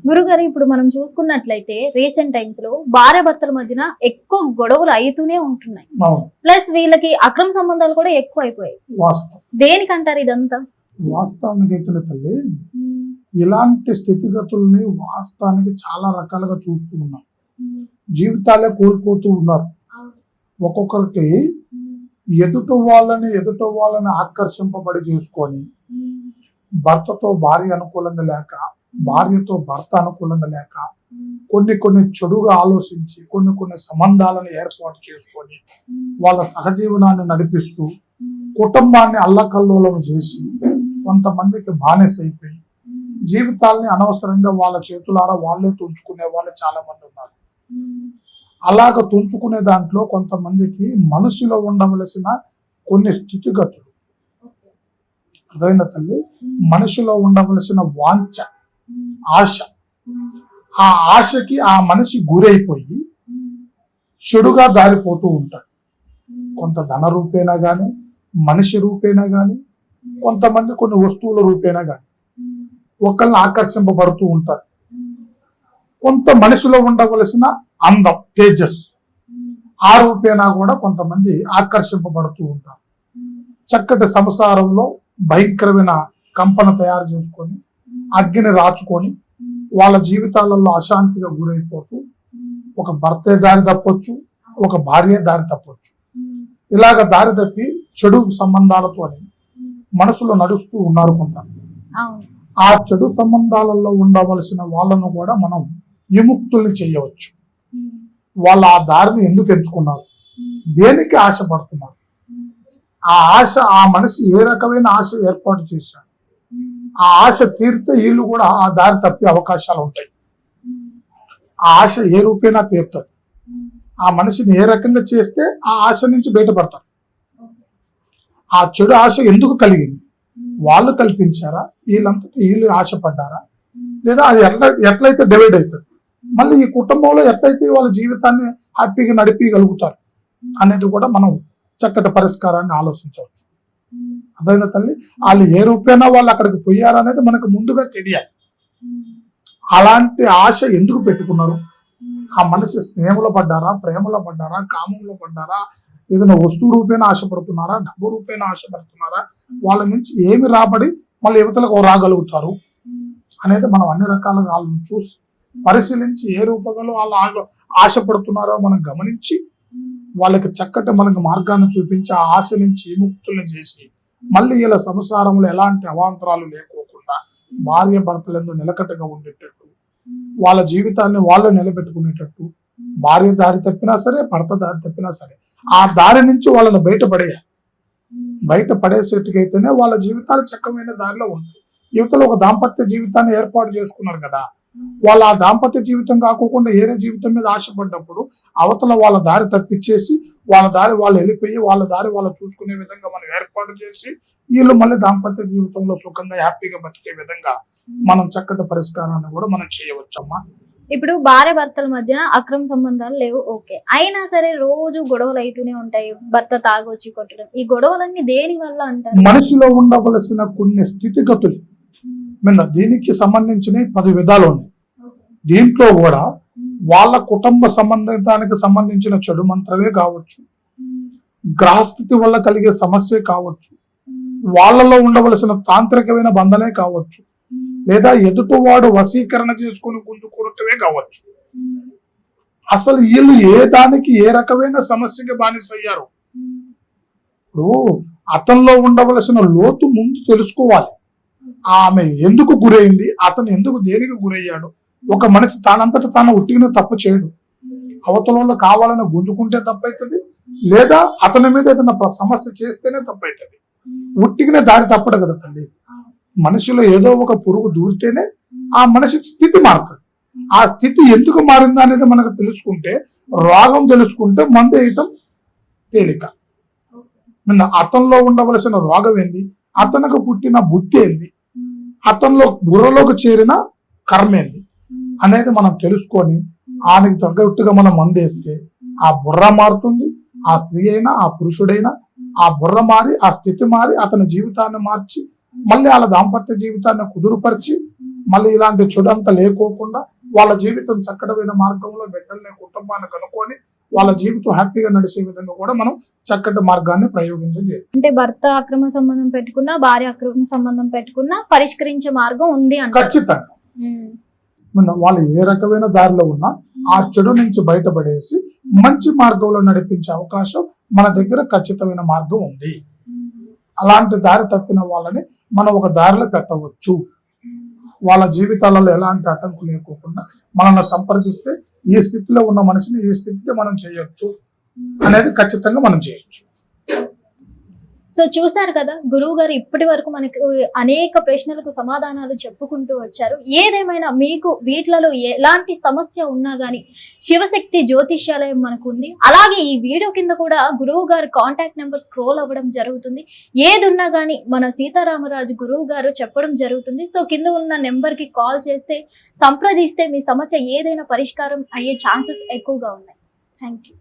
గురుగారు ఇప్పుడు మనం చూసుకున్నట్లయితే రీసెంట్ టైమ్స్ లో భార్య భర్తల మధ్యన ఎక్కువ గొడవలు అవుతూనే ఉంటున్నాయి. అవును, ప్లస్ వీళ్ళకి అక్రమ సంబంధాలు కూడా ఎక్కువ అయిపోయాయి. వాస్తవం. దేనికంటారు ఇదంతా? వాస్తవానికి అయితే తల్లి, ఇలాంటి స్థితిగతుల్ని వాస్తవానికి చాలా రకాలుగా చూస్తూ ఉన్నాం. జీవితాలే కోల్పోతూ ఉన్నారు. ఒక్కొక్కరికి ఎదుటి వాళ్ళని ఆకర్షింపబడి చేసుకొని, భర్తతో భార్య అనుకూలంగా లేక, భార్యతో భర్త అనుకూలంగా లేక, కొన్ని చెడుగా ఆలోచించి కొన్ని సంబంధాలను ఏర్పాటు చేసుకొని వాళ్ళ సహజీవనాన్ని నడిపిస్తూ కుటుంబాన్ని అల్లకల్లోలం చేసి కొంతమందికి బానిసైపోయి జీవితాల్ని అనవసరంగా వాళ్ళ చేతులారా వాళ్ళే తుంచుకునే వాళ్ళు చాలా మంది ఉన్నారు. అలాగ తుంచుకునే దాంట్లో కొంతమందికి మనసులో ఉండవలసిన కొన్ని స్థితిగతులు, అర్థమైందా తల్లి, మనిషిలో ఉండవలసిన వాంఛ, ఆశ, ఆ ఆశకి ఆ మనిషి గురైపోయి చెడుగా దారిపోతూ ఉంటాడు. కొంత ధన రూపేనా గాని, మనిషి రూపేనా గాని, కొంతమంది కొన్ని వస్తువుల రూపేనా గాని ఒకళ్ళని ఆకర్షింపబడుతూ ఉంటారు. కొంత మనిషిలో ఉండవలసిన అందం, తేజస్, ఆ రూపేనా కూడా కొంతమంది ఆకర్షింపబడుతూ ఉంటారు. చక్కటి సంసారంలో భయంకరమైన కంపన తయారు చేసుకొని అగ్గిని రాచుకొని వాళ్ళ జీవితాలలో అశాంతిగా గురైపోతూ ఒక భర్తే దారి తప్పొచ్చు, ఒక భార్య దారి తప్పొచ్చు. ఇలాగ దారి తప్పి చెడు సంబంధాలతో మనసులో నడుస్తూ ఉన్నారు కొంతమంది. ఆ చెడు సంబంధాలలో ఉండవలసిన వాళ్ళను కూడా మనం విముక్తుల్ని చేయవచ్చు. వాళ్ళు ఆ దారిని ఎందుకు ఎంచుకున్నారు, దేనికి ఆశపడుతున్నారు, ఆ ఆశ, ఆ మనిషి ఏ రకమైన ఆశ ఏర్పాటు చేశారు, ఆ ఆశ తీరితే వీళ్ళు కూడా ఆ దారి తప్పే అవకాశాలు ఉంటాయి. ఆ ఆశ ఏ రూపేనా తీరుతుంది. ఆ మనిషిని ఏ రకంగా చేస్తే ఆ ఆశ నుంచి బయటపడతారు. ఆ చెడు ఆశ ఎందుకు కలిగింది, వాళ్ళు కల్పించారా, వీళ్ళంతటా వీళ్ళు ఆశపడ్డారా, లేదా అది ఎట్లయితే డివైడ్ అవుతుంది, మళ్ళీ ఈ కుటుంబంలో ఎట్లయితే వాళ్ళ జీవితాన్ని హ్యాపీగా నడిపించగలుగుతారు అనేది కూడా మనం చక్కటి పరిష్కారాన్ని ఆలోచించవచ్చు. అదైనా తల్లి, వాళ్ళు ఏ రూపేనా వాళ్ళు అక్కడికి పోయారనేది మనకు ముందుగా తెలియాలి. అలాంటి ఆశ ఎందుకు పెట్టుకున్నారు, ఆ మనిషి స్నేహంలో పడ్డారా, ప్రేమలో పడ్డారా, కామంలో పడ్డారా, ఏదైనా వస్తువు రూపేణ ఆశపడుతున్నారా, డబ్బు రూపేణ ఆశపడుతున్నారా, వాళ్ళ నుంచి ఏమి రాబడి మళ్ళీ యువతలకు రాగలుగుతారు అనేది మనం అన్ని రకాలుగా వాళ్ళని చూసి పరిశీలించి ఏ రూపంలో వాళ్ళు ఆశపడుతున్నారో మనం గమనించి వాళ్ళకి చక్కటి మనకు మార్గాన్ని చూపించి ఆ ఆశ నుంచి విముక్తులను చేసి మళ్ళీ ఇలా సంసారంలో ఎలాంటి అవాంతరాలు లేకోకుండా భార్య భర్తలందు నిలకట్టుగా ఉండేటట్టు, వాళ్ళ జీవితాన్ని వాళ్ళు నిలబెట్టుకునేటట్టు, భార్య దారి తప్పినా సరే, భర్త దారి తప్పినా సరే, ఆ దారి నుంచి వాళ్ళని బయటపడేసేట్టుకైతేనే వాళ్ళ జీవితాలు చక్కమైన దారిలో ఉంటాయి. యువతలో ఒక దాంపత్య జీవితాన్ని ఏర్పాటు చేసుకున్నారు కదా, వాళ్ళ ఆ దాంపత్య జీవితం కాకుండా ఏరే జీవితం మీద ఆశపడ్డప్పుడు అవతల వాళ్ళ దారి తప్పించేసి వాళ్ళ దారి వాళ్ళు వెళ్ళిపోయి వాళ్ళ దారి వాళ్ళు చూసుకునే విధంగా మనం ఏర్పాటు చేసి వీళ్ళు మళ్ళీ దాంపత్య జీవితంలో సుఖంగా హ్యాపీగా బతికే విధంగా మనం చక్కటి పరిష్కారాన్ని కూడా మనం చేయవచ్చమ్మా. ఇప్పుడు భార్య భర్తల మధ్యన అక్రమ సంబంధాలు లేవు, ఓకే, అయినా సరే రోజు గొడవలు అవుతూనే ఉంటాయి. భర్త తాగొచ్చి కొట్టడం, ఈ గొడవలన్నీ దేని వల్ల అంటారు? మనిషిలో ఉండవలసిన కొన్ని స్థితిగతులు మీద దీనికి సంబంధించిన 10 విధాలు ఉన్నాయి. దీంట్లో కూడా వాళ్ళ కుటుంబ సంబంధానికి సంబంధించిన చెడు మంత్రమే కావచ్చు, గ్రహస్థితి వల్ల కలిగే సమస్య కావచ్చు, వాళ్ళలో ఉండవలసిన తాంత్రికమైన బంధనే కావచ్చు, లేదా ఎదుటివాడు వశీకరణ చేసుకుని గుంజుకోవటమే కావచ్చు. అసలు వీళ్ళు ఏ దానికి ఏ రకమైన సమస్యకి బానిసయ్యారు. ఇప్పుడు అతనిలో ఉండవలసిన లోతు ముందు తెలుసుకోవాలి. ఆమె ఎందుకు గురైంది, అతను ఎందుకు దేనికి గురయ్యాడు. ఒక మనిషి తానంతట తాను ఉట్టిన తప్పు చేయడు. అవతలలో కావాలని గుంజుకుంటే తప్పవుతుంది, లేదా అతని మీద ఏదైనా సమస్య చేస్తేనే తప్పవుతుంది. ఉట్టిగానే దారి తప్పడు కదా తల్లి. మనిషిలో ఏదో ఒక పురుగు దూరితేనే ఆ మనిషి స్థితి మారుతుంది. ఆ స్థితి ఎందుకు మారిందా అనేది మనకు తెలుసుకుంటే, రోగం తెలుసుకుంటే మందు వేయటం తేలిక. అతనిలో ఉండవలసిన రోగం ఏంది, అతనికి పుట్టిన బుద్ధి ఏంది, అతనిలో బుర్రలోకి చేరిన కర్మ ఏంది అనేది మనం తెలుసుకొని ఆయనకి తగ్గట్టుగా మనం మందేస్తే ఆ బుర్ర మారుతుంది. ఆ స్త్రీ అయినా ఆ పురుషుడైనా ఆ బుర్ర మారి ఆ స్థితి మారి అతని జీవితాన్ని మార్చి మళ్ళీ వాళ్ళ దాంపత్య జీవితాన్ని కుదురుపరిచి మళ్ళీ ఇలాంటి చెడంతా లేకోకుండా వాళ్ళ జీవితం చక్కటమైన మార్గంలో బిడ్డల్ని కుటుంబాన్ని కనుక్కొని వాళ్ళ జీవితం హ్యాపీగా నడిచే విధంగా కూడా మనం చక్కటి మార్గాన్ని ప్రయోగించజేయాలి. అంటే భర్త అక్రమ సంబంధం పెట్టుకున్నా, భార్య అక్రమ సంబంధం పెట్టుకున్నా పరిష్కరించే మార్గం ఉంది అంటే ఖచ్చితంగా వాళ్ళు ఏ రకమైన దారిలో ఉన్నా ఆ చెడు నుంచి బయటపడేసి మంచి మార్గంలో నడిపించే అవకాశం మన దగ్గర ఖచ్చితమైన మార్గం ఉంది. అలాంటి దారి తప్పిన వాళ్ళని మనం ఒక దారిలో పెట్టవచ్చు. వాళ్ళ జీవితాలలో ఎలాంటి అడ్డంకు లేకోకుండా మనల్ని సంప్రదిస్తే ఈ స్థితిలో ఉన్న మనిషిని ఈ స్థితికి మనం చేయొచ్చు అనేది ఖచ్చితంగా మనం చేయొచ్చు. సో చూసారు కదా, గురువు గారు ఇప్పటి వరకు మనకు అనేక ప్రశ్నలకు సమాధానాలు చెప్పుకుంటూ వచ్చారు. ఏదేమైనా మీకు వీటిలలో ఎలాంటి సమస్య ఉన్నా గానీ శివశక్తి జ్యోతిష్యాలయం మనకు ఉంది. అలాగే ఈ వీడియో కింద కూడా గురువు గారి కాంటాక్ట్ నెంబర్ స్క్రోల్ అవ్వడం జరుగుతుంది. ఏది ఉన్నా గానీ మన సీతారామరాజు గురువు గారు చెప్పడం జరుగుతుంది. సో కింద ఉన్న నెంబర్ కి కాల్ చేస్తే, సంప్రదిస్తే మీ సమస్య ఏదైనా పరిష్కారం అయ్యే ఛాన్సెస్ ఎక్కువగా ఉన్నాయి. Thank you.